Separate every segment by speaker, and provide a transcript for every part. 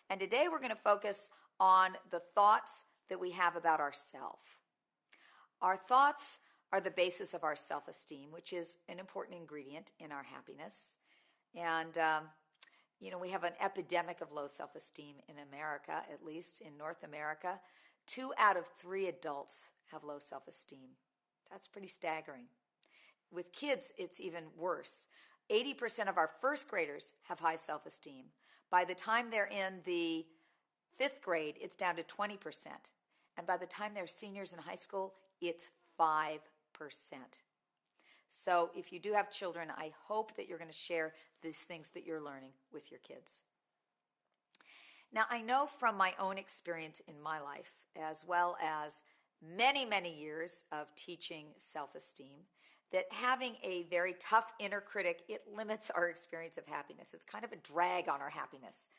Speaker 1: And today we're going to focus on the thoughts that we have about ourselves. Our thoughts are the basis of our self-esteem, which is an important ingredient in our happiness. And, we have an epidemic of low self-esteem in America, at least in North America. 2 out of 3 adults have low self-esteem. That's pretty staggering. With kids, it's even worse. 80% of our first graders have high self-esteem. By the time they're in the 5th grade, it's down to 20%. And by the time they're seniors in high school, it's 5%. So if you do have children, I hope that you're going to share these things that you're learning with your kids. Now, I know from my own experience in my life, as well as many, many years of teaching self-esteem, that having a very tough inner critic, it limits our experience of happiness. It's kind of a drag on our happiness.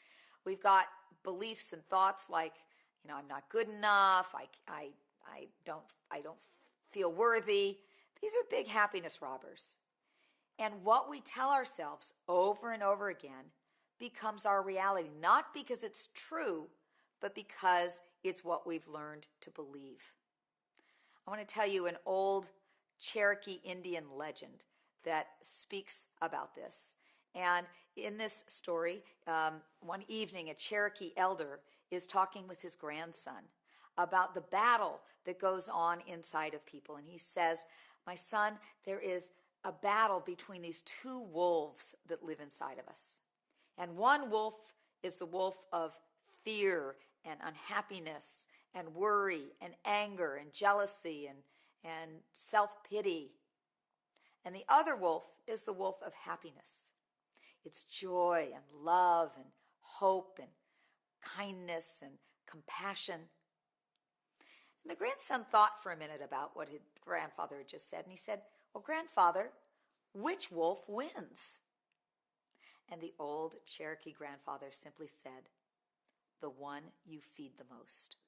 Speaker 1: We've got beliefs and thoughts like, I'm not good enough, I don't feel worthy. These are big happiness robbers. And what we tell ourselves over and over again becomes our reality, not because it's true, but because it's what we've learned to believe. I want to tell you an old Cherokee Indian legend that speaks about this. And in this story, one evening, a Cherokee elder is talking with his grandson about the battle that goes on inside of people. And he says, "My son, there is a battle between these 2 wolves that live inside of us. And one wolf is the wolf of fear and unhappiness and worry and anger and jealousy and self-pity. And the other wolf is the wolf of happiness. It's joy and love and hope and kindness and compassion." And the grandson thought for a minute about what his grandfather had just said, and he said, "Well, grandfather, which wolf wins?" And the old Cherokee grandfather simply said, "The one you feed the most."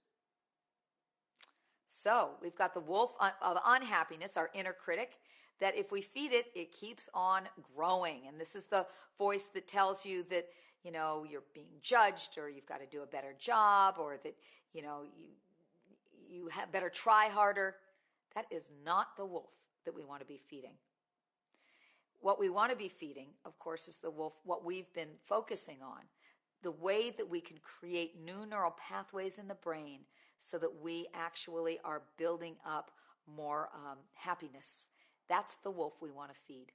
Speaker 1: So we've got the wolf of unhappiness, our inner critic, that if we feed it, it keeps on growing. And this is the voice that tells you that, you're being judged, or you've got to do a better job, or that, you have better try harder. That is not the wolf that we want to be feeding. What we want to be feeding, of course, is the wolf, what we've been focusing on, the way that we can create new neural pathways in the brain so that we actually are building up more happiness. That's the wolf we want to feed.